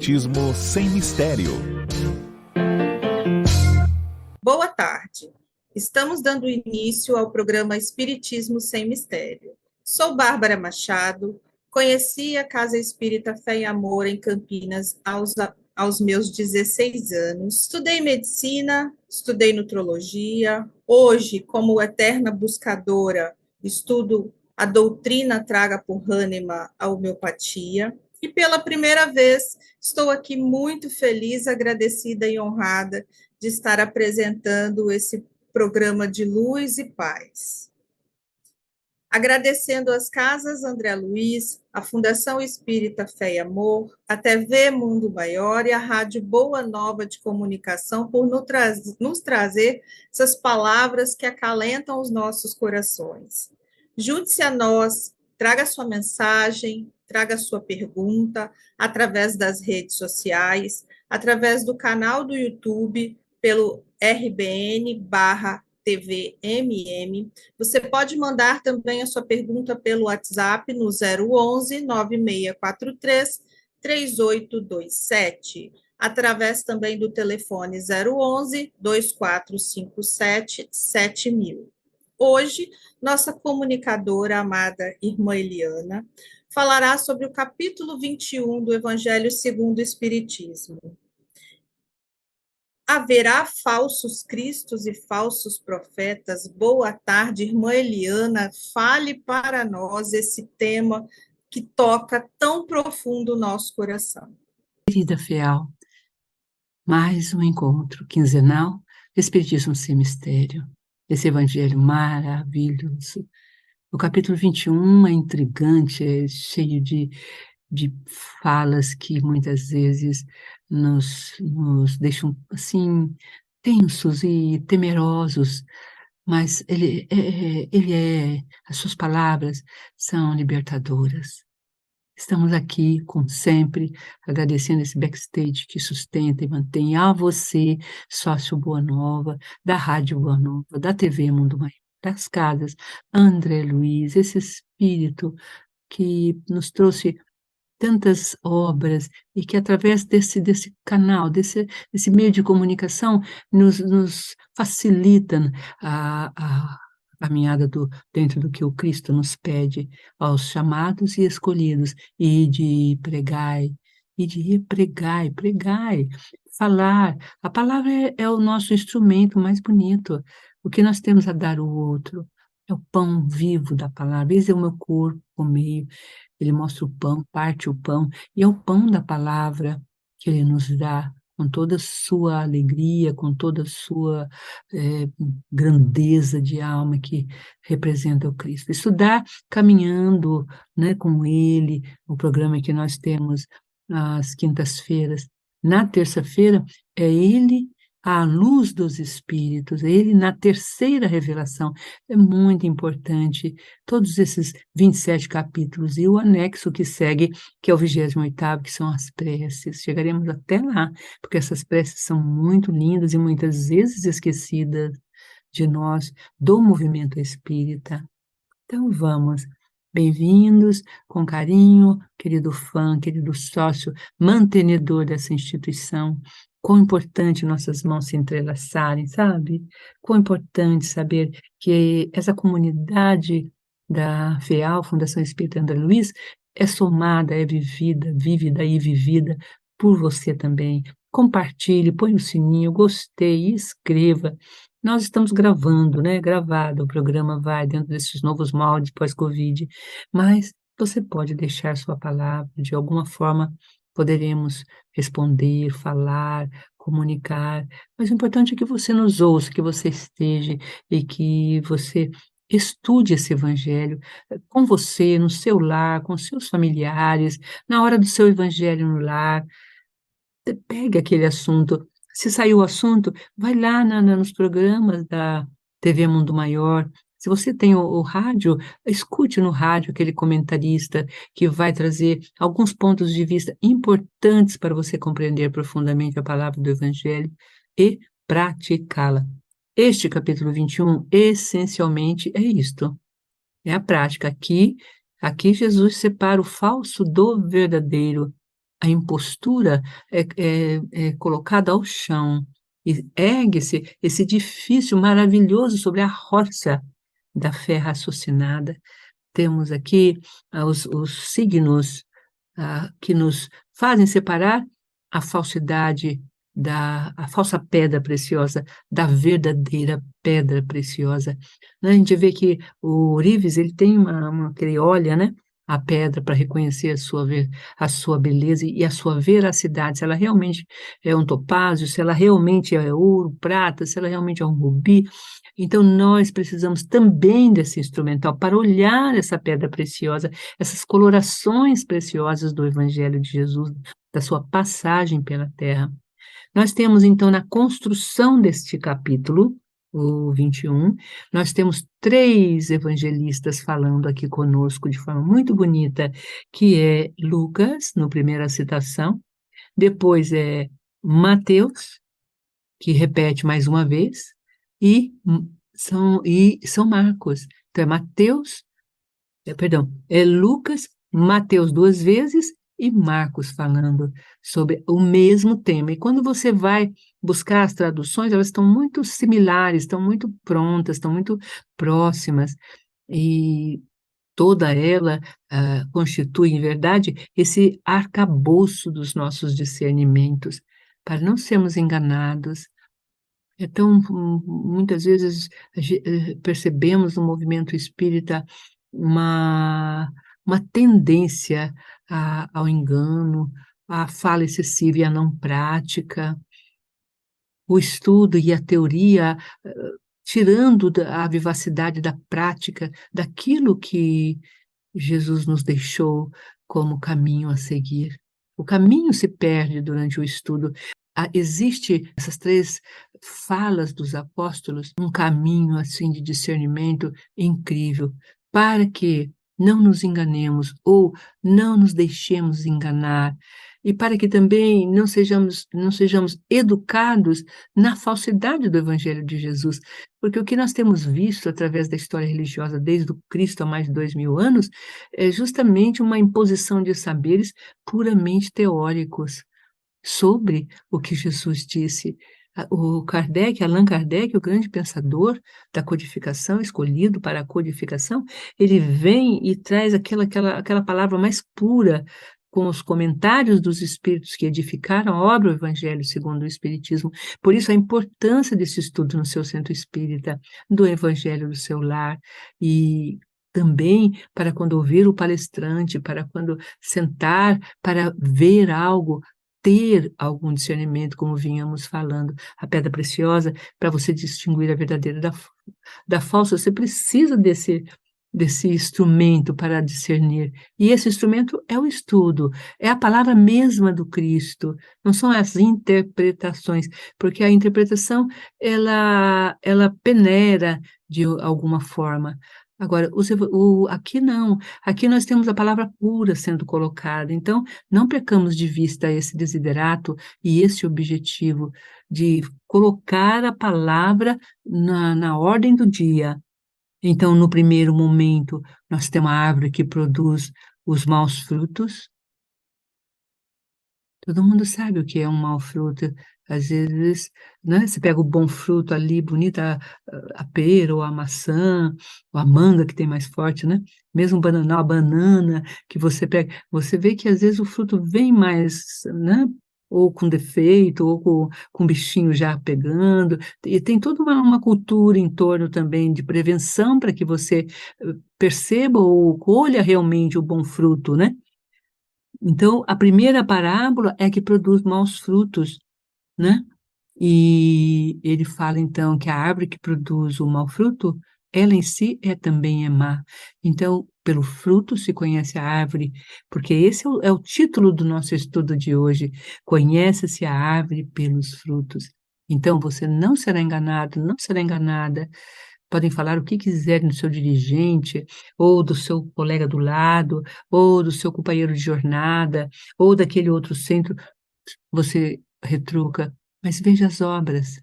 Espiritismo sem mistério. Boa tarde. Estamos dando início ao programa Espiritismo sem Mistério. Sou Bárbara Machado, conheci a Casa Espírita Fé e Amor em Campinas aos meus 16 anos. Estudei medicina, estudei nutrologia. Hoje, como eterna buscadora, estudo a doutrina traga por Hahnemann, a homeopatia. E pela primeira vez, estou aqui muito feliz, agradecida e honrada de estar apresentando esse programa de luz e paz. Agradecendo as Casas André Luiz, a Fundação Espírita Fé e Amor, a TV Mundo Maior e a Rádio Boa Nova de Comunicação por nos trazer essas palavras que acalentam os nossos corações. Junte-se a nós, traga sua mensagem, traga sua pergunta através das redes sociais, através do canal do YouTube, pelo RBN/TVMM. Você pode mandar também a sua pergunta pelo WhatsApp no 011 9643 3827, através também do telefone 011 2457 7000. Hoje, nossa comunicadora amada irmã Eliana falará sobre o capítulo 21 do Evangelho segundo o Espiritismo. Haverá falsos cristos e falsos profetas? Boa tarde, irmã Eliana. Fale para nós esse tema que toca tão profundo o nosso coração. Querida Fiel, mais um encontro quinzenal, Espiritismo sem Mistério, esse evangelho maravilhoso. O capítulo 21 é intrigante, é cheio de falas que muitas vezes nos deixam assim tensos e temerosos, mas as suas palavras são libertadoras. Estamos aqui, como sempre, agradecendo esse backstage que sustenta e mantém a você, sócio Boa Nova, da Rádio Boa Nova, da TV Mundo Maior, das casas André Luiz, esse espírito que nos trouxe tantas obras e que através desse canal, desse meio de comunicação, nos facilita a caminhada dentro do que o Cristo nos pede aos chamados e escolhidos, e de pregai, pregai, falar. A palavra é o nosso instrumento mais bonito. O que nós temos a dar ao outro é o pão vivo da palavra. Esse é o meu corpo, o meio. Ele mostra o pão, parte o pão, e é o pão da palavra que ele nos dá, com toda a sua alegria, com toda a sua grandeza de alma que representa o Cristo. Estudar caminhando, né, com ele, o programa que nós temos às quintas-feiras. Na terça-feira, é ele à luz dos Espíritos, é ele na terceira revelação. É muito importante todos esses 27 capítulos e o anexo que segue, que é o 28º, que são as preces. Chegaremos até lá, porque essas preces são muito lindas e muitas vezes esquecidas de nós, do movimento espírita. Então vamos, bem-vindos, com carinho, querido fã, querido sócio, mantenedor dessa instituição. Quão importante nossas mãos se entrelaçarem, sabe? Quão importante saber que essa comunidade da FEAL, Fundação Espírita André Luiz, é somada, é vivida, vívida e vivida por você também. Compartilhe, põe o sininho, gostei, escreva. Nós estamos gravando, né? Gravado, o programa vai dentro desses novos moldes pós-Covid, mas você pode deixar sua palavra, de alguma forma poderemos responder, falar, comunicar, mas o importante é que você nos ouça, que você esteja e que você estude esse evangelho com você, no seu lar, com seus familiares, na hora do seu evangelho no lar. Pegue aquele assunto. Se saiu o assunto, vai lá nos programas da TV Mundo Maior. Se você tem o rádio, escute no rádio aquele comentarista que vai trazer alguns pontos de vista importantes para você compreender profundamente a palavra do Evangelho e praticá-la. Este capítulo 21, essencialmente, é isto. É a prática. Aqui Jesus separa o falso do verdadeiro. a impostura é colocada ao chão, e ergue-se esse edifício maravilhoso sobre a rocha da fé raciocinada. Temos aqui os signos que nos fazem separar a falsidade a falsa pedra preciosa da verdadeira pedra preciosa, né. A gente vê que o ourives, ele tem que ele olha, né, a pedra para reconhecer a sua beleza e a sua veracidade, se ela realmente é um topázio, se ela realmente é ouro, prata, se ela realmente é um rubi. Então nós precisamos também desse instrumental para olhar essa pedra preciosa, essas colorações preciosas do Evangelho de Jesus, da sua passagem pela terra. Nós temos, então, na construção deste capítulo, o 21, nós temos 3 evangelistas falando aqui conosco de forma muito bonita, que é Lucas, no primeira citação, depois é Mateus, que repete mais uma vez, e São Marcos. Então é Mateus, perdão, é Lucas, Mateus 2 vezes e Marcos falando sobre o mesmo tema. E quando você vai buscar as traduções, elas estão muito similares, estão muito prontas, estão muito próximas, e toda ela constitui, em verdade, esse arcabouço dos nossos discernimentos, para não sermos enganados. Então, muitas vezes percebemos no movimento espírita uma uma tendência ao engano, à fala excessiva e à não prática, o estudo e a teoria, tirando a vivacidade da prática, daquilo que Jesus nos deixou como caminho a seguir. O caminho se perde durante o estudo. Existe essas 3 falas dos apóstolos, um caminho, assim, de discernimento incrível, para que não nos enganemos ou não nos deixemos enganar, e para que também não sejamos educados na falsidade do evangelho de Jesus, porque o que nós temos visto através da história religiosa desde o Cristo há mais de 2000 anos, é justamente uma imposição de saberes puramente teóricos sobre o que Jesus disse. Allan Kardec, o grande pensador da codificação, escolhido para a codificação, ele vem e traz aquela palavra mais pura, com os comentários dos espíritos que edificaram a obra, o Evangelho segundo o Espiritismo. Por isso a importância desse estudo no seu centro espírita, do Evangelho do seu lar, e também para quando ouvir o palestrante, para quando sentar para ver algo, ter algum discernimento, como vínhamos falando. A pedra preciosa, para você distinguir a verdadeira da falsa, você precisa desse instrumento para discernir. E esse instrumento é o estudo, é a palavra mesma do Cristo, não são as interpretações, porque a interpretação ela peneira de alguma forma. Agora, aqui não, aqui nós temos a palavra pura sendo colocada, então não percamos de vista esse desiderato e esse objetivo de colocar a palavra na ordem do dia. Então, no primeiro momento, nós temos a árvore que produz os maus frutos. Todo mundo sabe o que é um mau fruto. Às vezes, né, você pega o bom fruto ali, bonita, a pera ou a maçã, ou a manga que tem mais forte, né? Mesmo o bananal, a banana que você pega, você vê que às vezes o fruto vem mais, né? Ou com defeito, ou com bichinho já pegando. E tem toda uma cultura em torno também de prevenção para que você perceba ou colha realmente o bom fruto, né? Então, a primeira parábola é que produz maus frutos, né? E ele fala então que a árvore que produz o mau fruto, ela em si também é má. Então, pelo fruto se conhece a árvore, porque esse é o título do nosso estudo de hoje. Conhece-se a árvore pelos frutos. Então, você não será enganado, não será enganada. Podem falar o que quiserem do seu dirigente, ou do seu colega do lado, ou do seu companheiro de jornada, ou daquele outro centro, você retruca, mas veja as obras,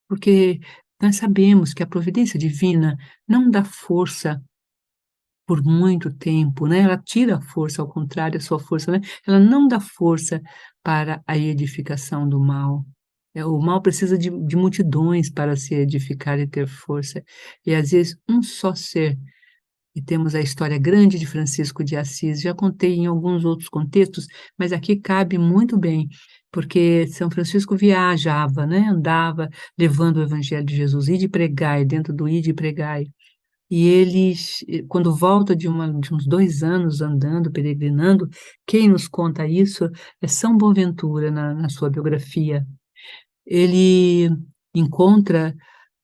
porque nós sabemos que a providência divina não dá força por muito tempo, né? Ela tira a força, ao contrário, a sua força, né? Ela não dá força para a edificação do mal. O mal precisa de multidões para se edificar e ter força. E às vezes um só ser. E temos a história grande de Francisco de Assis, já contei em alguns outros contextos, mas aqui cabe muito bem, porque São Francisco viajava, né, andava levando o evangelho de Jesus, ide e pregai, dentro do ide e pregai. E eles, quando volta de uns 2 anos andando, peregrinando, quem nos conta isso é São Boaventura, na sua biografia. Ele encontra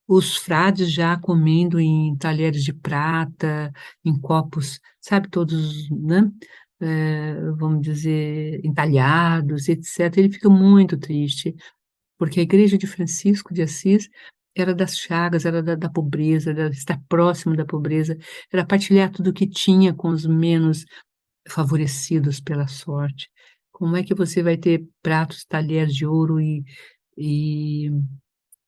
os frades já comendo em talheres de prata, em copos, sabe, todos, né, vamos dizer, entalhados, etc. Ele fica muito triste, porque a igreja de Francisco de Assis era das chagas, era da pobreza, era estar próximo da pobreza, era partilhar tudo o que tinha com os menos favorecidos pela sorte. Como é que você vai ter pratos, talheres de ouro e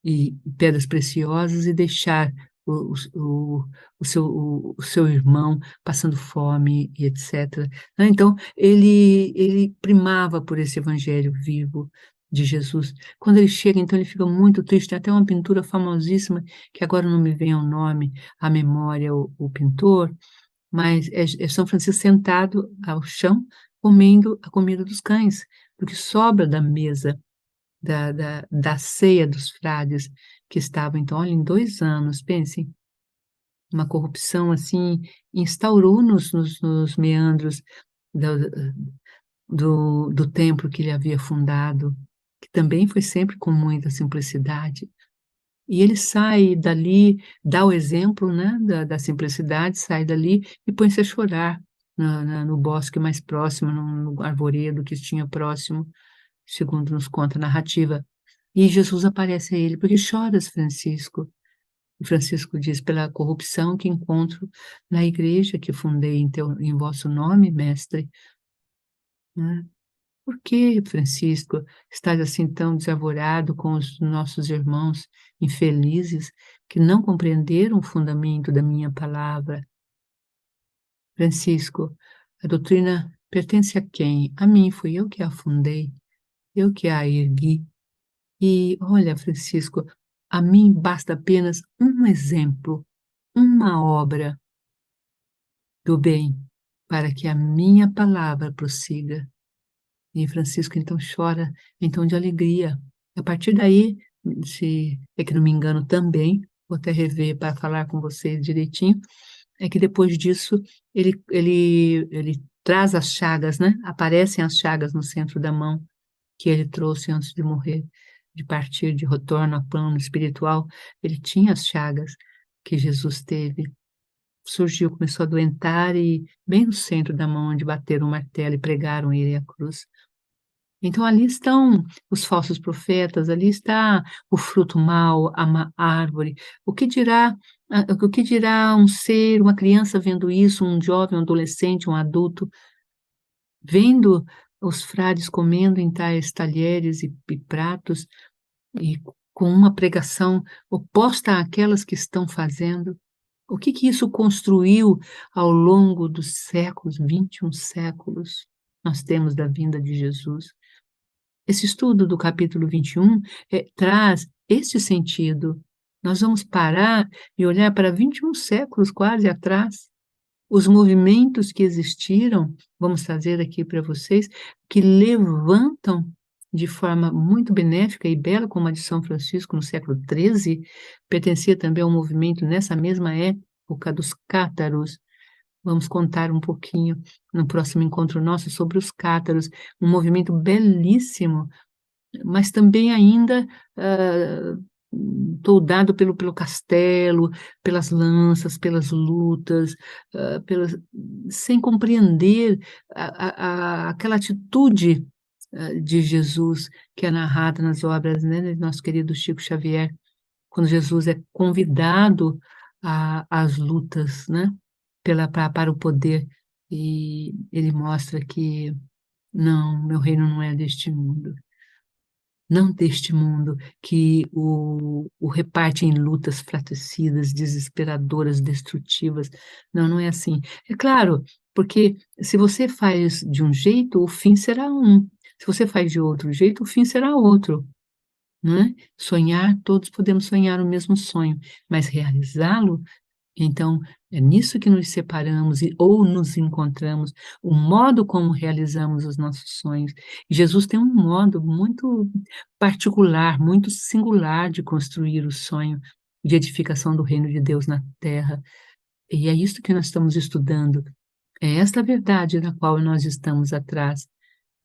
e pedras preciosas e deixar o o o seu irmão passando fome e etcétera, né, então ele primava por esse evangelho vivo de Jesus. Quando ele chega, então, ele fica muito triste, tem até uma pintura famosíssima, que agora não me vem ao nome, à memória o pintor, mas é São Francisco sentado ao chão, comendo a comida dos cães, do que sobra da mesa da ceia dos frades, que estavam então, olha, em 2 anos, pensem, uma corrupção, assim, instaurou nos meandros da do templo que ele havia fundado, que também foi sempre com muita simplicidade. E ele sai dali, dá o exemplo, né, da simplicidade, sai dali e põe-se a chorar no bosque mais próximo, no arvoredo que tinha próximo, segundo nos conta a narrativa. E Jesus aparece a ele: "Por que choras, Francisco?" E Francisco diz: "Pela corrupção que encontro na igreja que fundei em vosso nome, mestre", né. "Por que, Francisco, estás assim tão desavorado com os nossos irmãos infelizes que não compreenderam o fundamento da minha palavra? Francisco, a doutrina pertence a quem? A mim, fui eu que a fundei, eu que a ergui. E olha, Francisco, a mim basta apenas um exemplo, uma obra do bem, para que a minha palavra prossiga." E Francisco então chora, então, de alegria. A partir daí, se é que não me engano também, vou até rever para falar com vocês direitinho, é que depois disso ele traz as chagas, né, aparecem as chagas no centro da mão que ele trouxe antes de morrer, de partir, de retorno ao plano espiritual. Ele tinha as chagas que Jesus teve. Surgiu, começou a adoentar e bem no centro da mão onde bateram o martelo e pregaram ele à cruz. Então ali estão os falsos profetas, ali está o fruto mau, a má árvore. O que dirá um ser, uma criança vendo isso, um jovem, um adolescente, um adulto, vendo os frades comendo em tais talheres e pratos, e com uma pregação oposta àquelas que estão fazendo? O que isso construiu ao longo dos séculos, 21 séculos, nós temos da vinda de Jesus? Esse estudo do capítulo 21, traz este sentido. Nós vamos parar e olhar para 21 séculos quase atrás, os movimentos que existiram, vamos trazer aqui para vocês, que levantam de forma muito benéfica e bela, como a de São Francisco no século XIII, pertencia também ao movimento nessa mesma época dos cátaros. Vamos contar um pouquinho no próximo encontro nosso sobre os cátaros, um movimento belíssimo, mas também ainda, toldado pelo castelo, pelas lanças, pelas lutas, pelas sem compreender aquela atitude, de Jesus que é narrada nas obras, né, do nosso querido Chico Xavier, quando Jesus é convidado às lutas, né, para o poder, e ele mostra que: "Não, meu reino não é deste mundo." não deste mundo, que o reparte em lutas fratricidas, desesperadoras, destrutivas. Não, não é assim. É claro, porque se você faz de um jeito, o fim será um. Se você faz de outro jeito, o fim será outro, não é? Sonhar, todos podemos sonhar o mesmo sonho, mas realizá-lo, então, é nisso que nos separamos ou nos encontramos, o modo como realizamos os nossos sonhos. E Jesus tem um modo muito particular, muito singular de construir o sonho de edificação do reino de Deus na terra. E é isso que nós estamos estudando. É esta a verdade na qual nós estamos atrás.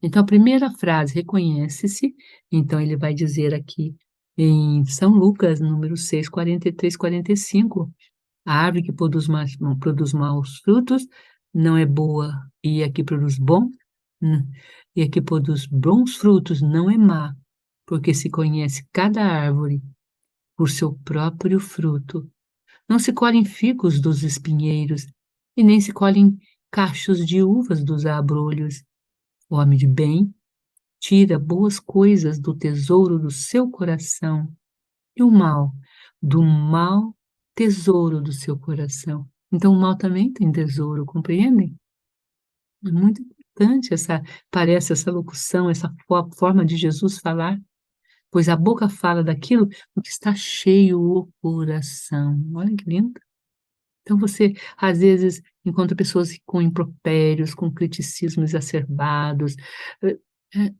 Então, a primeira frase, reconhece-se, então ele vai dizer aqui em São Lucas, número 6, 43, 45. A árvore que produz maus frutos não é boa, e a que produz e a que produz bons frutos não é má, porque se conhece cada árvore por seu próprio fruto. Não se colhem figos dos espinheiros, e nem se colhem cachos de uvas dos abrolhos. O homem de bem tira boas coisas do tesouro do seu coração, e o mal, do mau tesouro do seu coração. Então o mal também tem tesouro, compreendem? É muito importante parece essa locução, essa forma de Jesus falar, pois a boca fala daquilo do que está cheio o coração. Olha que lindo. Então você, às vezes, encontra pessoas com impropérios, com criticismos exacerbados,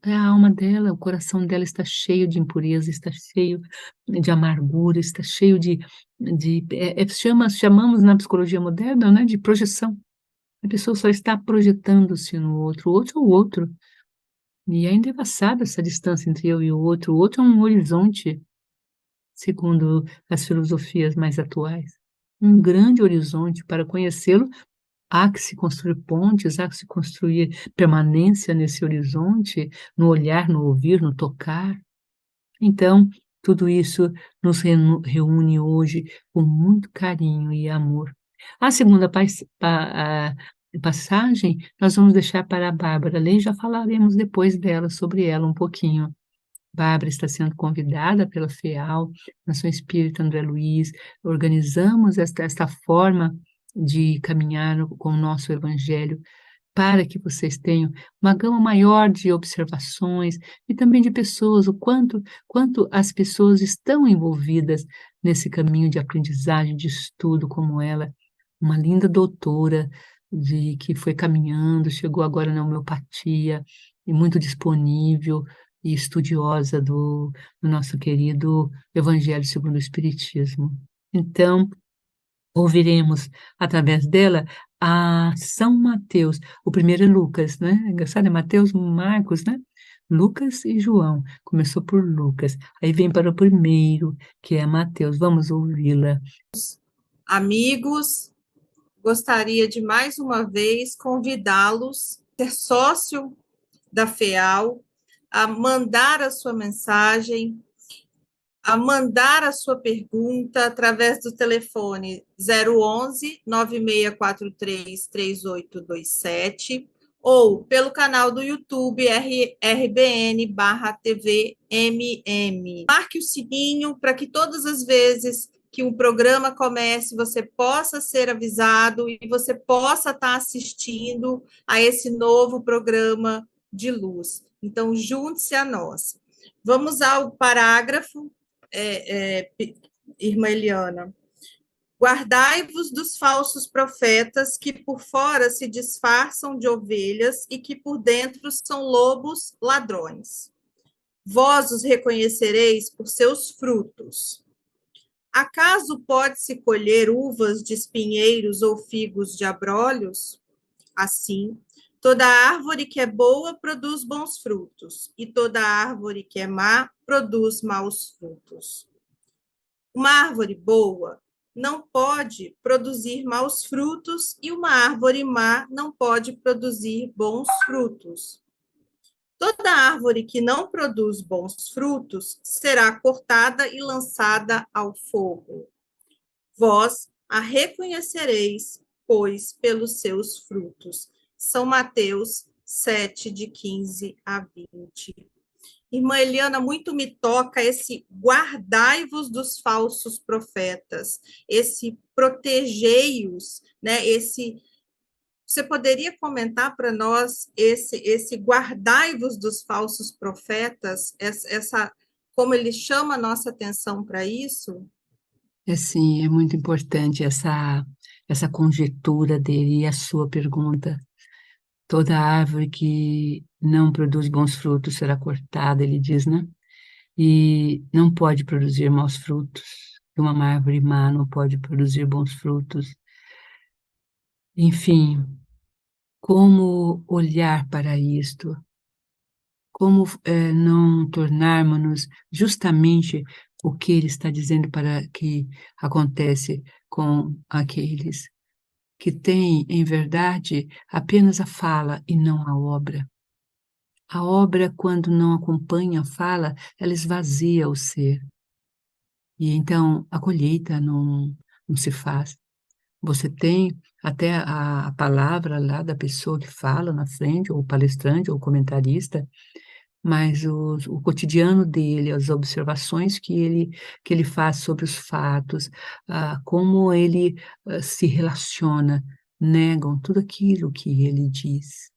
é a alma dela, o coração dela está cheio de impureza, está cheio de amargura, está cheio chamamos na psicologia moderna, né, de projeção. A pessoa só está projetando-se no outro, o outro é o outro. E é engraçado essa distância entre eu e o outro é um horizonte, segundo as filosofias mais atuais. Um grande horizonte. Para conhecê-lo, há que se construir pontes, há que se construir permanência nesse horizonte, no olhar, no ouvir, no tocar. Então, tudo isso nos reúne hoje com muito carinho e amor. A segunda passagem, nós vamos deixar para a Bárbara ler, e já falaremos depois dela, sobre ela um pouquinho. Bárbara está sendo convidada pela FEAL, Nação Espírita André Luiz, organizamos esta forma de caminhar com o nosso Evangelho, para que vocês tenham uma gama maior de observações e também de pessoas, quanto as pessoas estão envolvidas nesse caminho de aprendizagem, de estudo, como ela, uma linda doutora que foi caminhando, chegou agora na homeopatia, e muito disponível e estudiosa do nosso querido Evangelho segundo o Espiritismo. Então, ouviremos através dela a São Mateus. O primeiro é Lucas, né? Engraçado, é Mateus, Marcos, né? Lucas e João. Começou por Lucas. Aí vem para o primeiro, que é Mateus. Vamos ouvi-la. Amigos, gostaria de mais uma vez convidá-los a ser sócio da FEAL, a mandar a sua mensagem, a mandar a sua pergunta através do telefone 011 9643 3827 ou pelo canal do YouTube RBN/TVMM. Marque o sininho para que todas as vezes que um programa comece, você possa ser avisado e você possa estar assistindo a esse novo programa de luz. Então, junte-se a nós. Vamos ao parágrafo, irmã Eliana. Guardai-vos dos falsos profetas que por fora se disfarçam de ovelhas e que por dentro são lobos ladrões. Vós os reconhecereis por seus frutos. Acaso pode-se colher uvas de espinheiros ou figos de abrolhos? Assim, toda árvore que é boa produz bons frutos, e toda árvore que é má produz maus frutos. Uma árvore boa não pode produzir maus frutos, e uma árvore má não pode produzir bons frutos. Toda árvore que não produz bons frutos será cortada e lançada ao fogo. Vós a reconhecereis, pois, pelos seus frutos. São Mateus 7, de 15 a 20. Irmã Eliana, muito me toca esse guardai-vos dos falsos profetas, esse protegei-os, né? Você poderia comentar para nós esse guardai-vos dos falsos profetas, como ele chama a nossa atenção para isso? Assim, é muito importante essa conjectura dele e a sua pergunta. Toda árvore que não produz bons frutos será cortada, ele diz, né? E não pode produzir maus frutos. Uma árvore má não pode produzir bons frutos. Enfim, como olhar para isto? Como não tornarmos-nos justamente o que ele está dizendo para que acontece com aqueles que têm, em verdade, apenas a fala e não a obra. A obra, quando não acompanha a fala, ela esvazia o ser. E então a colheita não se faz. Você tem até a palavra lá da pessoa que fala na frente, ou o palestrante, ou o comentarista, mas o cotidiano dele, as observações que ele faz sobre os fatos, como ele, se relaciona, negam tudo aquilo que ele diz.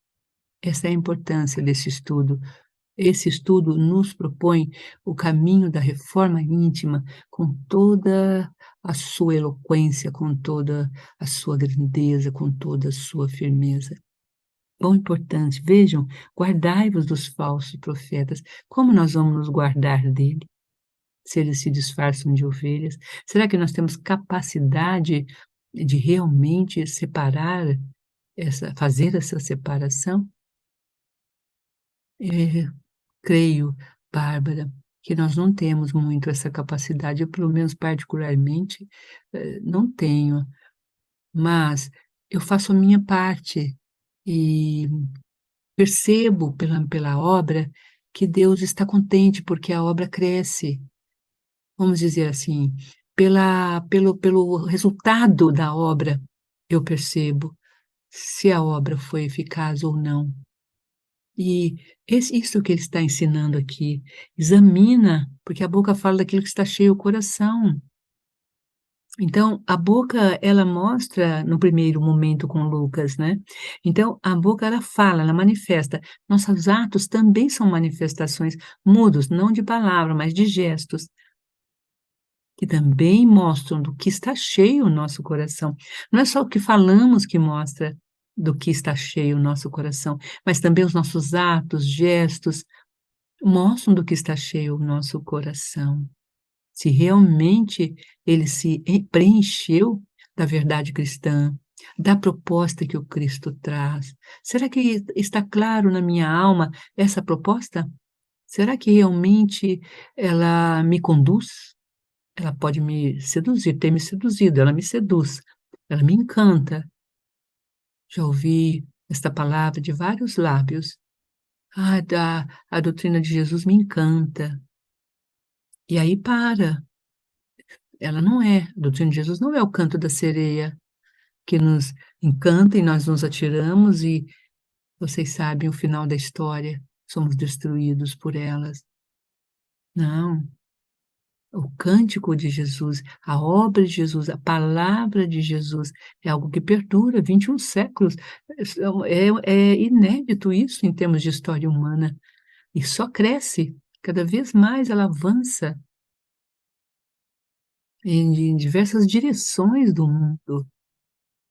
Essa é a importância desse estudo. Esse estudo nos propõe o caminho da reforma íntima com toda a sua eloquência, com toda a sua grandeza, com toda a sua firmeza. Quão importante, vejam, guardai-vos dos falsos profetas. Como nós vamos nos guardar dele, se eles se disfarçam de ovelhas? Será que nós temos capacidade de realmente separar fazer essa separação? Eh, Creio, Bárbara, que nós não temos muito essa capacidade, eu pelo menos particularmente, não tenho, mas eu faço a minha parte e percebo pela obra que Deus está contente, porque a obra cresce, vamos dizer assim, pelo resultado da obra, eu percebo se a obra foi eficaz ou não. E isso que ele está ensinando aqui, examina, porque a boca fala daquilo que está cheio o coração. Então, a boca, ela mostra no primeiro momento com Lucas, né. Então, a boca ela fala, ela manifesta. Nossos atos também são manifestações mudos, não de palavra, mas de gestos, que também mostram do que está cheio o nosso coração. Não é só o que falamos que mostra do que está cheio o nosso coração, mas também os nossos atos, gestos, mostram do que está cheio o nosso coração. Se realmente ele se preencheu da verdade cristã, da proposta que o Cristo traz. Será que está claro na minha alma essa proposta? Será que realmente ela me conduz? Ela pode me seduzir, tem me seduzido, ela me seduz, ela me encanta. Já ouvi esta palavra de vários lábios. Ah, a doutrina de Jesus me encanta. E aí para. Ela não é, a doutrina de Jesus não é o canto da sereia, que nos encanta e nós nos atiramos e vocês sabem o final da história, somos destruídos por elas. Não, o cântico de Jesus, a obra de Jesus, a palavra de Jesus é algo que perdura 21 séculos. É inédito isso em termos de história humana e só cresce, cada vez mais ela avança em diversas direções do mundo.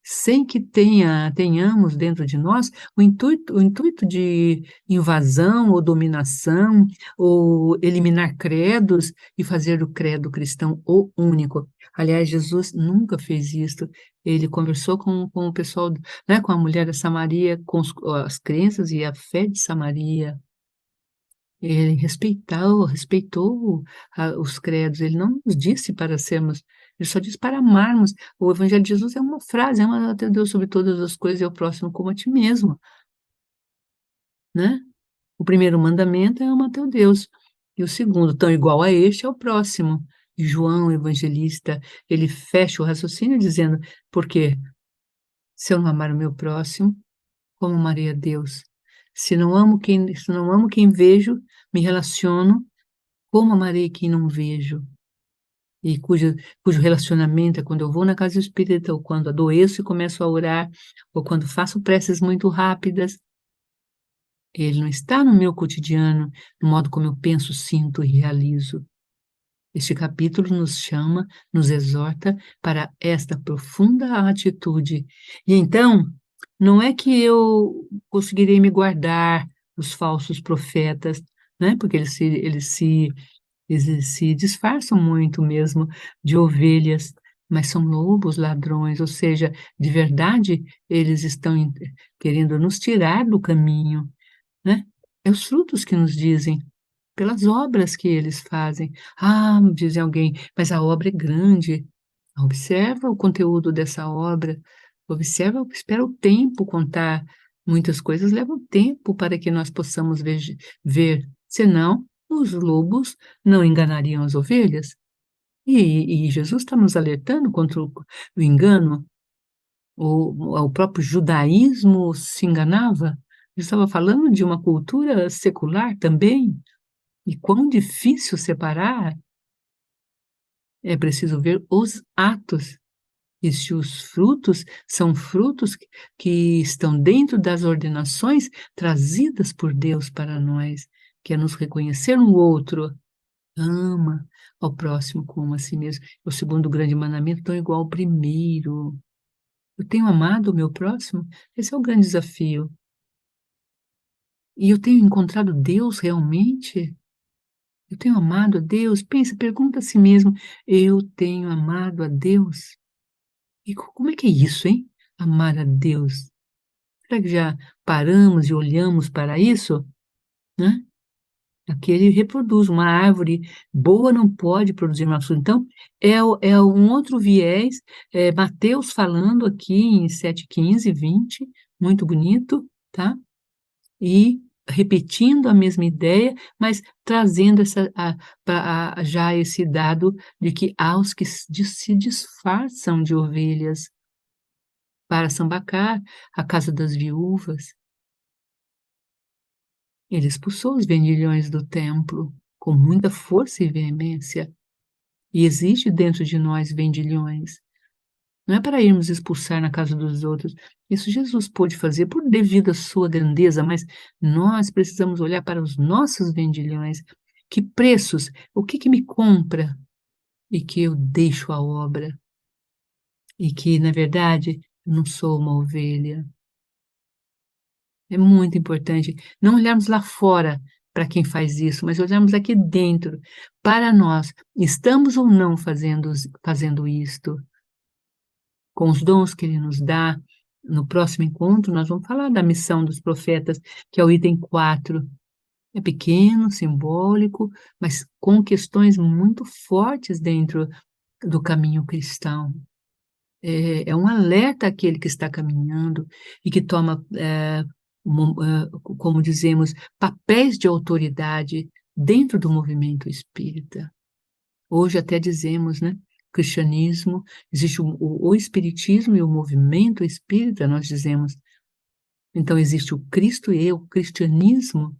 Sem que tenhamos dentro de nós o intuito de invasão ou dominação, ou eliminar credos e fazer do credo cristão o único. Aliás, Jesus nunca fez isso. Ele conversou com o pessoal, né, com a mulher da Samaria, com as crenças e a fé de Samaria. Ele respeitou os credos, ele não nos disse para sermos, ele só disse para amarmos. O evangelho de Jesus é uma frase: "Ama a teu Deus sobre todas as coisas e ao próximo como a ti mesmo", né. O primeiro mandamento é: "Ama a teu Deus", e o segundo, tão igual a este, é o próximo. E João, o evangelista, ele fecha o raciocínio dizendo: "Porque se eu não amar o meu próximo, como amarei a Deus?". Se não amo quem vejo, me relaciono, como amarei quem não vejo? E cujo relacionamento é quando eu vou na casa espírita, ou quando adoeço e começo a orar, ou quando faço preces muito rápidas. Ele não está no meu cotidiano, no modo como eu penso, sinto e realizo. Este capítulo nos chama, nos exorta para esta profunda atitude. E então, não é que eu conseguirei me guardar dos falsos profetas, né? Porque eles se disfarçam muito mesmo de ovelhas, mas são lobos ladrões, ou seja, de verdade eles estão querendo nos tirar do caminho, né? É os frutos que nos dizem, pelas obras que eles fazem. Ah, diz alguém, mas a obra é grande. Observa o conteúdo dessa obra, observa, espera o tempo contar. Muitas coisas levam tempo para que nós possamos ver, senão os lobos não enganariam as ovelhas. E Jesus está nos alertando contra o engano. O próprio judaísmo se enganava. Ele estava falando de uma cultura secular também. E quão difícil separar, é preciso ver os atos. E se os frutos são frutos que estão dentro das ordenações trazidas por Deus para nós, que é nos reconhecer no outro, ama ao próximo como a si mesmo. O segundo grande mandamento tão igual ao primeiro. Eu tenho amado o meu próximo? Esse é o grande desafio. E eu tenho encontrado Deus realmente? Eu tenho amado a Deus? Pensa, pergunta a si mesmo, eu tenho amado a Deus? E como é que é isso, hein? Amar a Deus. Será que já paramos e olhamos para isso, né? Aqui ele reproduz, uma árvore boa não pode produzir má fruta. Então, é um outro viés, Mateus falando aqui em 7:15, 20, muito bonito, tá? E repetindo a mesma ideia, mas trazendo já esse dado de que há os que se disfarçam de ovelhas para Sambacar, a casa das viúvas. Ele expulsou os vendilhões do templo com muita força e veemência. E existe dentro de nós vendilhões. Não é para irmos expulsar na casa dos outros. Isso Jesus pôde fazer por devido à sua grandeza, mas nós precisamos olhar para os nossos vendilhões. Que preços? O que me compra? E que eu deixo a obra. E que, na verdade, eu não sou uma ovelha. É muito importante não olharmos lá fora para quem faz isso, mas olharmos aqui dentro, para nós. Estamos ou não fazendo isto? Com os dons que ele nos dá. No próximo encontro, nós vamos falar da missão dos profetas, que é o item 4. É pequeno, simbólico, mas com questões muito fortes dentro do caminho cristão. É um alerta àquele que está caminhando e que toma, como dizemos, papéis de autoridade dentro do movimento espírita. Hoje até dizemos, né, cristianismo, existe o espiritismo e o movimento espírita, nós dizemos. Então existe o Cristo e o cristianismo.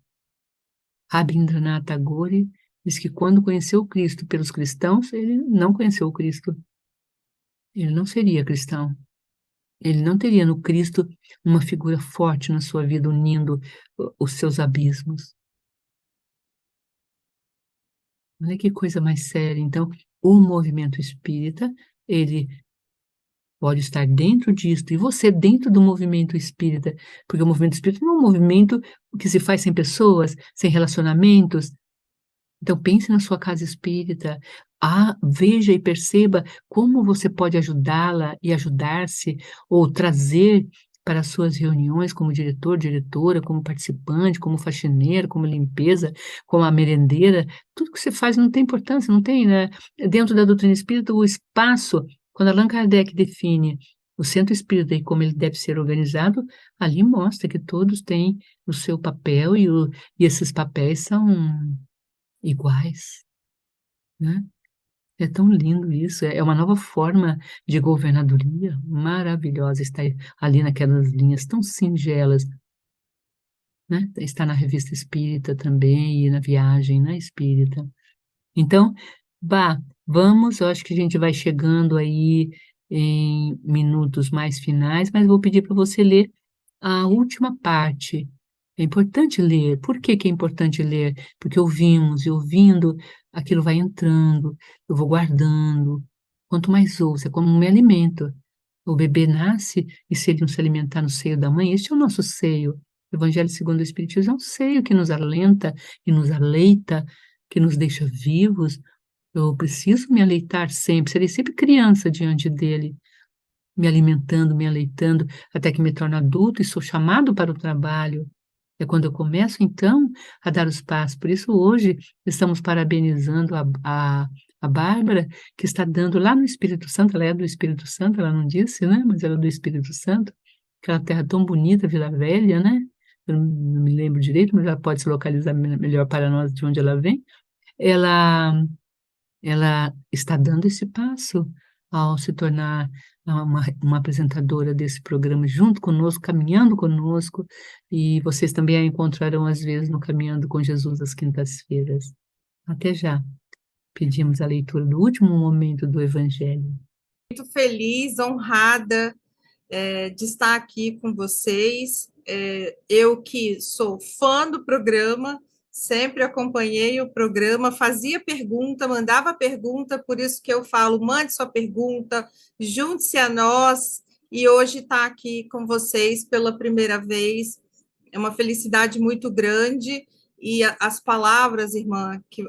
Rabindranath Tagore diz que quando conheceu o Cristo pelos cristãos, ele não conheceu o Cristo. Ele não seria cristão. Ele não teria no Cristo uma figura forte na sua vida, unindo os seus abismos. Olha que coisa mais séria. Então, o movimento espírita, ele pode estar dentro disto, e você dentro do movimento espírita, porque o movimento espírita não é um movimento que se faz sem pessoas, sem relacionamentos. Então pense na sua casa espírita, veja e perceba como você pode ajudá-la e ajudar-se, ou trazer para as suas reuniões como diretor, diretora, como participante, como faxineiro, como limpeza, como a merendeira. Tudo que você faz não tem importância, não tem, né? Dentro da doutrina espírita, o espaço, quando Allan Kardec define o centro espírita e como ele deve ser organizado, ali mostra que todos têm o seu papel e esses papéis são iguais, né? É tão lindo isso, é uma nova forma de governadoria maravilhosa, está ali naquelas linhas tão singelas, né? Está na Revista Espírita também e na Viagem, né, Espírita. Então, vamos, eu acho que a gente vai chegando aí em minutos mais finais, mas vou pedir para você ler a última parte. É importante ler. Por que que é importante ler? Porque ouvimos, e ouvindo, aquilo vai entrando, eu vou guardando. Quanto mais ouço, é como um alimento. O bebê nasce e se ele não se alimentar no seio da mãe, este é o nosso seio. O Evangelho segundo o Espiritismo é um seio que nos alenta e nos aleita, que nos deixa vivos. Eu preciso me aleitar sempre, serei sempre criança diante dele, me alimentando, me aleitando, até que me torno adulto e sou chamado para o trabalho. É quando eu começo, então, a dar os passos. Por isso, hoje, estamos parabenizando a Bárbara, que está dando lá no Espírito Santo, ela é do Espírito Santo, ela não disse, né? Mas ela é do Espírito Santo, aquela terra tão bonita, Vila Velha, né? Eu não me lembro direito, mas ela pode se localizar melhor para nós de onde ela vem. Ela ela está dando esse passo ao se tornar uma apresentadora desse programa junto conosco, caminhando conosco, e vocês também a encontrarão às vezes no Caminhando com Jesus às quintas-feiras. Até já. Pedimos a leitura do último momento do Evangelho. Muito feliz, honrada de estar aqui com vocês. Eu que sou fã do programa, sempre acompanhei o programa, fazia pergunta, mandava pergunta, por isso que eu falo, mande sua pergunta, junte-se a nós, e hoje estar aqui com vocês pela primeira vez é uma felicidade muito grande, e as palavras, irmã, que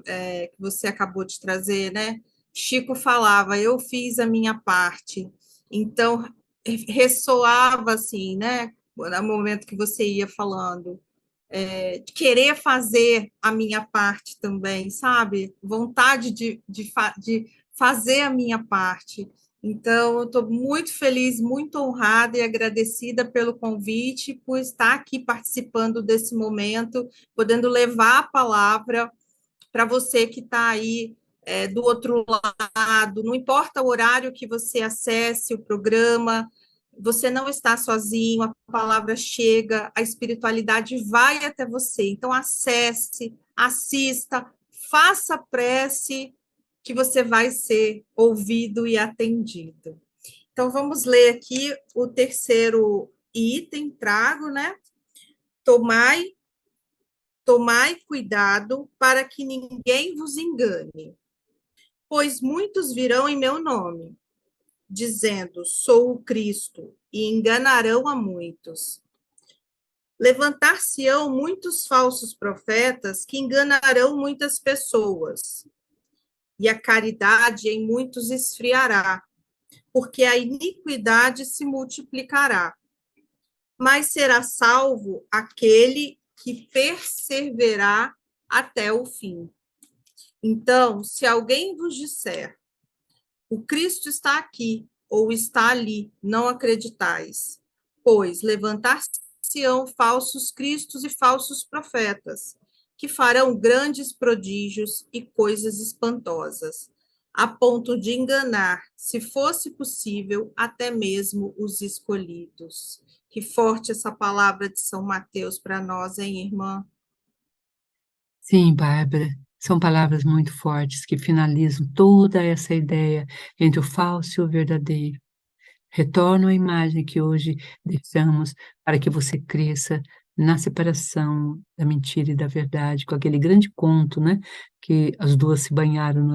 você acabou de trazer, né? Chico falava, eu fiz a minha parte. Então, ressoava assim, né? No momento que você ia falando, de querer fazer a minha parte também, sabe? Vontade de fazer a minha parte. Então, eu estou muito feliz, muito honrada e agradecida pelo convite, por estar aqui participando desse momento, podendo levar a palavra para você que está aí do outro lado, não importa o horário que você acesse o programa, você não está sozinho, a palavra chega, a espiritualidade vai até você. Então, acesse, assista, faça prece, que você vai ser ouvido e atendido. Então, vamos ler aqui o terceiro item, trago, né? Tomai cuidado para que ninguém vos engane, pois muitos virão em meu nome, dizendo, sou o Cristo, e enganarão a muitos. Levantar-se-ão muitos falsos profetas que enganarão muitas pessoas, e a caridade em muitos esfriará, porque a iniquidade se multiplicará. Mas será salvo aquele que perseverar até o fim. Então, se alguém vos disser, o Cristo está aqui ou está ali, não acreditais, pois levantar-se-ão falsos cristos e falsos profetas, que farão grandes prodígios e coisas espantosas, a ponto de enganar, se fosse possível, até mesmo os escolhidos. Que forte essa palavra de São Mateus para nós, hein, irmã? Sim, Bárbara, são palavras muito fortes que finalizam toda essa ideia entre o falso e o verdadeiro. Retorno à imagem que hoje deixamos para que você cresça na separação da mentira e da verdade, com aquele grande conto, né, que as duas se banharam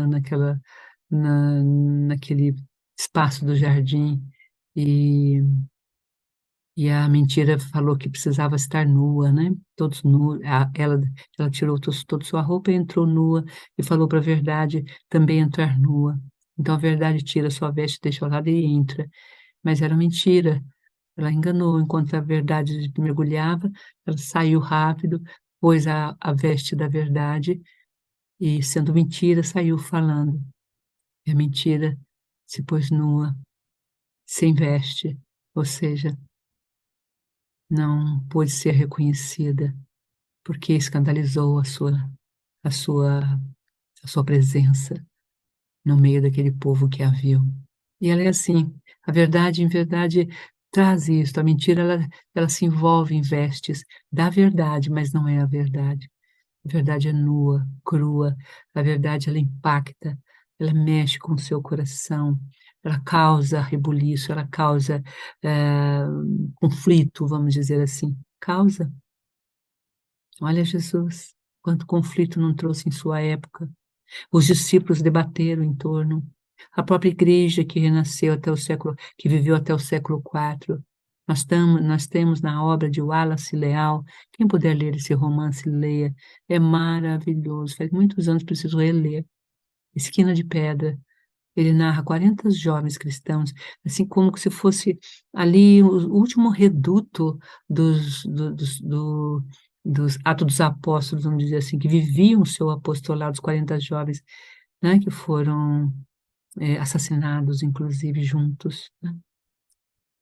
naquele espaço do jardim, e e a mentira falou que precisava estar nua, né, todos nus, ela tirou toda sua roupa e entrou nua, e falou para a verdade também entrar nua. Então a verdade tira sua veste, deixa ao lado e entra. Mas era mentira, ela enganou, enquanto a verdade mergulhava, ela saiu rápido, pôs a veste da verdade e, sendo mentira, saiu falando. E a mentira se pôs nua, sem veste, ou seja, não pôde ser reconhecida, porque escandalizou a sua a sua presença no meio daquele povo que a viu. E ela é assim, a verdade, em verdade, Traz isso, a mentira ela se envolve em vestes da verdade, mas não é a verdade. A verdade é nua, crua, a verdade ela impacta, ela mexe com o seu coração, ela causa rebuliço, ela causa, eh, conflito, vamos dizer assim. Causa. Olha Jesus, quanto conflito não trouxe em sua época. Os discípulos debateram em torno, a própria igreja que renasceu até o século que viveu até o século IV. Nós temos na obra de Wallace Leal, quem puder ler esse romance, leia, é maravilhoso, faz muitos anos preciso reler. Esquina de Pedra, ele narra 40 jovens cristãos, assim como se fosse ali o último reduto dos Atos dos Apóstolos, vamos dizer assim, que viviam o seu apostolado, os 40 jovens, né, que foram, assassinados, inclusive, juntos, né.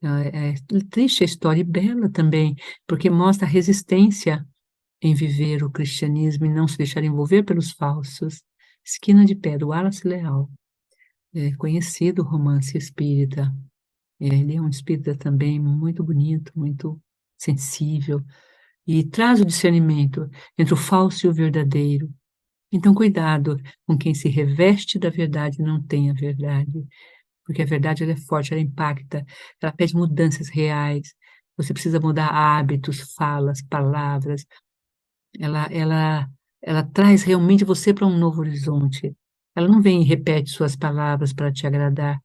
É triste a história e bela também, porque mostra a resistência em viver o cristianismo e não se deixar envolver pelos falsos. Esquina de Pedra, Wallace Leal, conhecido romance espírita. Ele é um espírita também muito bonito, muito sensível, e traz o discernimento entre o falso e o verdadeiro. Então cuidado com quem se reveste da verdade e não tem a verdade, porque a verdade ela é forte, ela impacta, ela pede mudanças reais, você precisa mudar hábitos, falas, palavras, ela ela ela traz realmente você para um novo horizonte. Ela não vem e repete suas palavras para te agradar,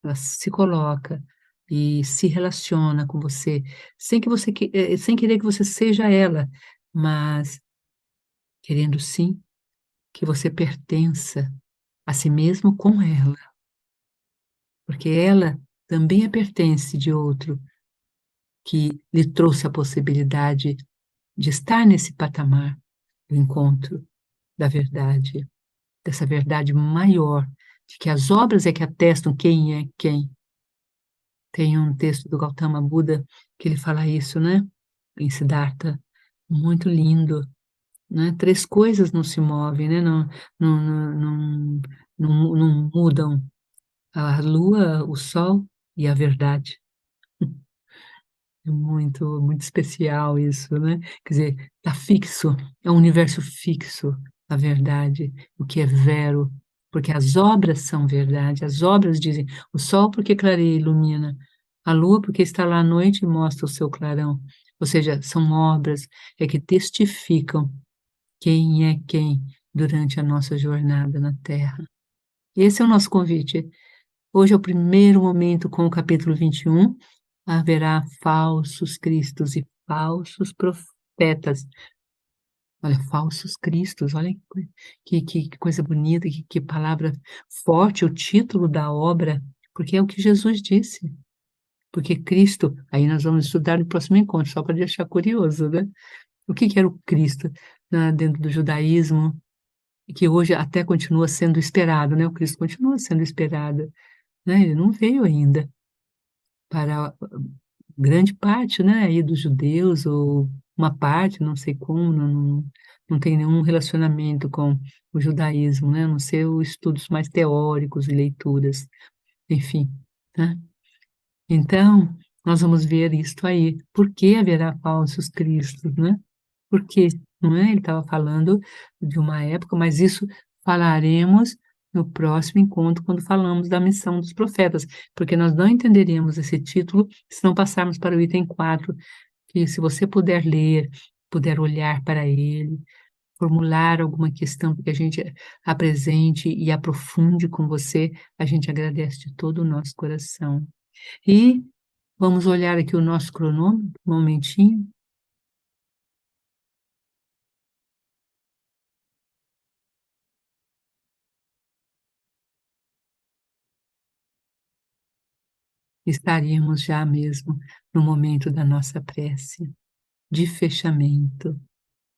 ela se coloca e se relaciona com você, sem querer que você seja ela, mas querendo sim que você pertença a si mesmo com ela, porque ela também é pertence de outro que lhe trouxe a possibilidade de estar nesse patamar do encontro da verdade, dessa verdade maior, de que as obras é que atestam quem é quem. Tem um texto do Gautama Buda que ele fala isso, né, em Siddhartha, muito lindo, né, 3 coisas não se movem, né, não mudam: a lua, o sol e a verdade. É muito muito especial isso, né, quer dizer, tá fixo, é um universo fixo, a verdade, o que é vero, porque as obras são verdade, as obras dizem: "O sol porque clareia e ilumina, a lua porque está lá à noite e mostra o seu clarão", ou seja, são obras, é que testificam quem é quem durante a nossa jornada na Terra. Esse é o nosso convite. Hoje é o primeiro momento com o capítulo 21. Haverá falsos cristos e falsos profetas. Olha, falsos cristos, olha que coisa bonita, que palavra forte, o título da obra, porque é o que Jesus disse. Porque Cristo, aí nós vamos estudar no próximo encontro, só para deixar curioso, né. O que que era o Cristo, dentro do judaísmo, e que hoje até continua sendo esperado, né, o Cristo continua sendo esperado, né, ele não veio ainda para grande parte, né, aí dos judeus ou uma parte, não sei como, não tem nenhum relacionamento com o judaísmo, né, a não ser os estudos mais teóricos e leituras, enfim, né. Então, nós vamos ver isto aí, por que haverá falsos cristos, né, por quê, não é, ele estava falando de uma época, mas isso falaremos no próximo encontro, quando falamos da missão dos profetas, porque nós não entenderíamos esse título se não passarmos para o item 4, que se você puder ler, puder olhar para ele, formular alguma questão que a gente apresente e aprofunde com você, a gente agradece de todo o nosso coração. E vamos olhar aqui o nosso cronômetro, um momentinho. Estaríamos já mesmo no momento da nossa prece, de fechamento.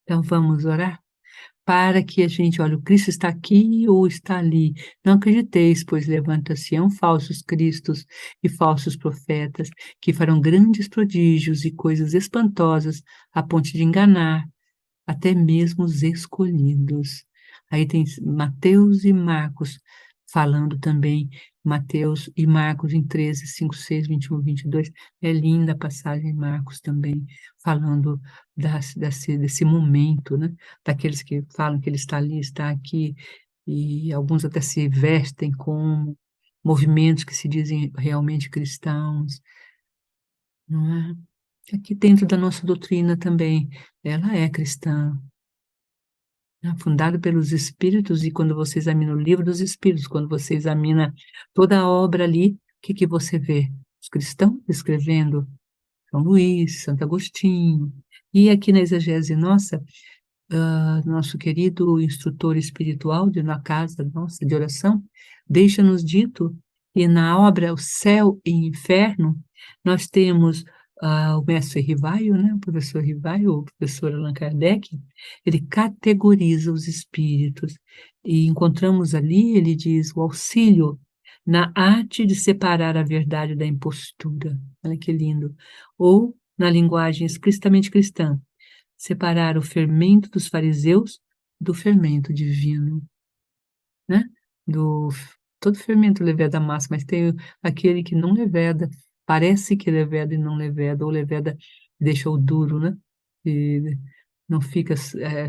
Então vamos orar? Para que a gente olhe, o Cristo está aqui ou está ali. Não acrediteis, pois levanta-se-ão falsos cristos e falsos profetas, que farão grandes prodígios e coisas espantosas, a ponto de enganar até mesmo os escolhidos. Aí tem Mateus e Marcos falando também Mateus e Marcos em 13, 5, 6, 21, 22. É linda a passagem em Marcos também, falando desse momento, né? Daqueles que falam que ele está ali, está aqui, e alguns até se vestem como movimentos que se dizem realmente cristãos, não é? Aqui dentro da nossa doutrina também, ela é cristã, né, fundada pelos Espíritos, e quando você examina o livro dos Espíritos, quando você examina toda a obra ali, o que que você vê? Os cristãos escrevendo, São Luís, Santo Agostinho, e aqui na exegese nossa, nosso querido instrutor espiritual de na casa nossa de oração, deixa-nos dito que na obra O Céu e Inferno, nós temos o mestre Rivaio, né, o professor Rivaio, o professor Allan Kardec, ele categoriza os espíritos, e encontramos ali, ele diz, o auxílio na arte de separar a verdade da impostura. Olha que lindo. Ou, na linguagem explicitamente cristã, separar o fermento dos fariseus do fermento divino, né? Do todo fermento leveda a massa, mas tem aquele que não leveda, parece que leveda e não leveda, ou leveda e deixa o duro, né? E não fica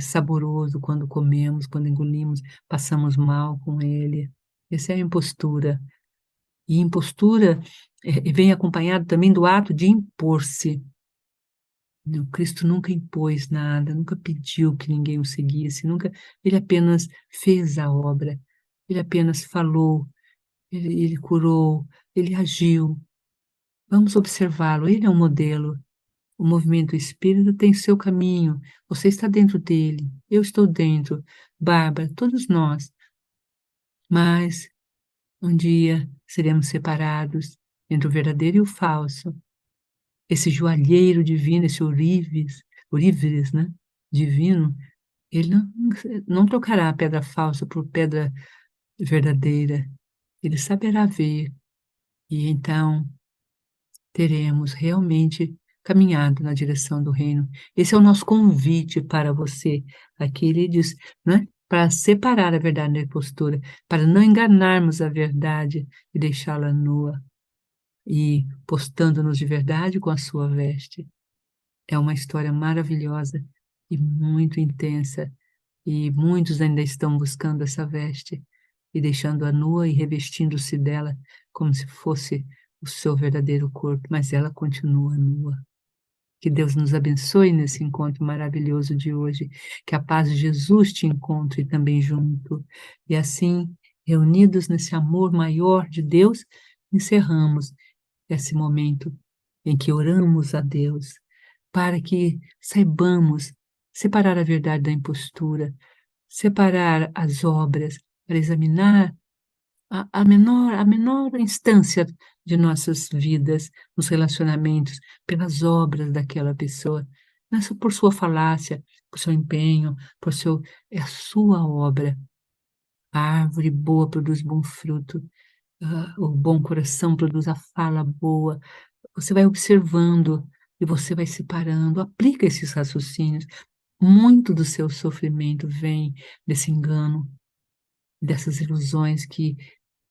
saboroso quando comemos, quando engolimos, passamos mal com ele. Essa é a impostura. E impostura vem acompanhado também do ato de impor-se. O Cristo nunca impôs nada, nunca pediu que ninguém o seguisse, nunca, ele apenas fez a obra, ele apenas falou, ele curou, ele agiu. Vamos observá-lo, ele é um modelo. O movimento espírita tem seu caminho, você está dentro dele, eu estou dentro, Bárbara, todos nós, mas um dia seremos separados entre o verdadeiro e o falso. Esse joalheiro divino, esse ourives, né, divino, ele não trocará a pedra falsa por pedra verdadeira, ele saberá ver, e então teremos realmente caminhado na direção do reino. Esse é o nosso convite para você. Aqui ele diz, né, para separar a verdade da impostura, para não enganarmos a verdade e deixá-la nua, e postando-nos de verdade com a sua veste. É uma história maravilhosa e muito intensa, e muitos ainda estão buscando essa veste e deixando-a nua e revestindo-se dela como se fosse o seu verdadeiro corpo, mas ela continua nua. Que Deus nos abençoe nesse encontro maravilhoso de hoje, que a paz de Jesus te encontre também junto. E assim, reunidos nesse amor maior de Deus, encerramos esse momento em que oramos a Deus, para que saibamos separar a verdade da impostura, separar as obras, para examinar a menor instância de nossas vidas, nos relacionamentos, pelas obras daquela pessoa, não é só por sua falácia, por seu empenho, é a sua obra. A árvore boa produz bom fruto, o bom coração produz a fala boa. Você vai observando e você vai separando, aplica esses raciocínios. Muito do seu sofrimento vem desse engano, dessas ilusões que,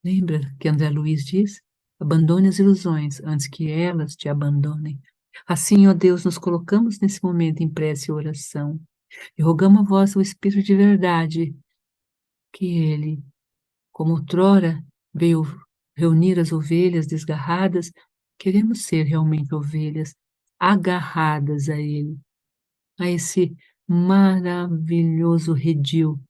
lembra que André Luiz diz? Abandone as ilusões antes que elas te abandonem. Assim, ó Deus, nos colocamos nesse momento em prece e oração e rogamos a vós o Espírito de verdade, que ele, como outrora veio reunir as ovelhas desgarradas, queremos ser realmente ovelhas agarradas a ele, a esse maravilhoso redil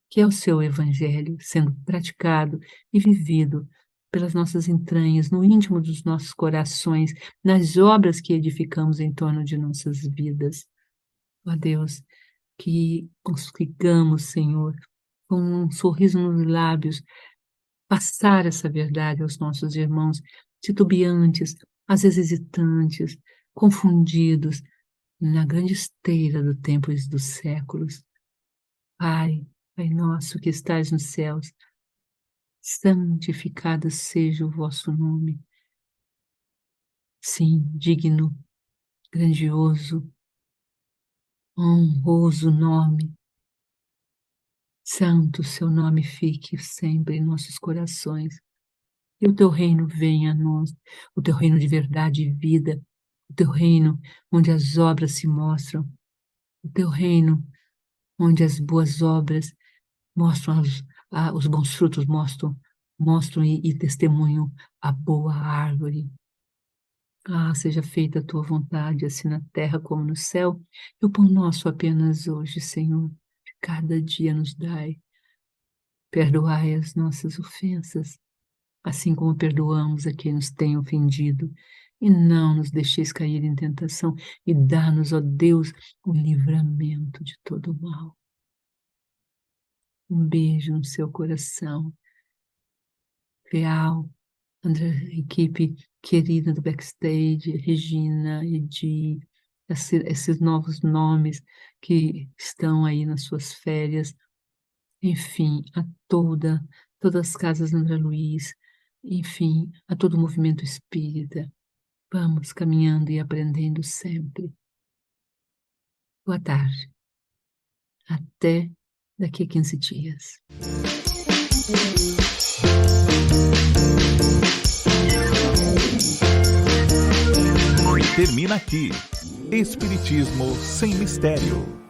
que é o seu evangelho sendo praticado e vivido pelas nossas entranhas, no íntimo dos nossos corações, nas obras que edificamos em torno de nossas vidas. Ó Deus, que consigamos, Senhor, com um sorriso nos lábios, passar essa verdade aos nossos irmãos titubeantes, às vezes hesitantes, confundidos, na grande esteira do tempo e dos séculos. Pai, Pai nosso que estais nos céus, santificado seja o vosso nome. Sim, digno, grandioso, honroso nome. Santo seu nome fique sempre em nossos corações. E o teu reino venha a nós, o teu reino de verdade e vida, o teu reino onde as obras se mostram, o teu reino onde as boas obras mostram os bons frutos, mostram e testemunham a boa árvore. Seja feita a tua vontade, assim na terra como no céu. E o pão nosso apenas hoje, Senhor, de cada dia nos dai. Perdoai as nossas ofensas, assim como perdoamos a quem nos tem ofendido. E não nos deixeis cair em tentação, e dá-nos, ó Deus, o livramento de todo o mal. Um beijo no seu coração. Real, André, equipe querida do backstage, Regina, Edi, esses novos nomes que estão aí nas suas férias, enfim, todas as casas André Luiz, enfim, a todo o movimento espírita. Vamos caminhando e aprendendo sempre. Boa tarde. Até daqui a 15 dias. Termina aqui. Espiritismo sem mistério.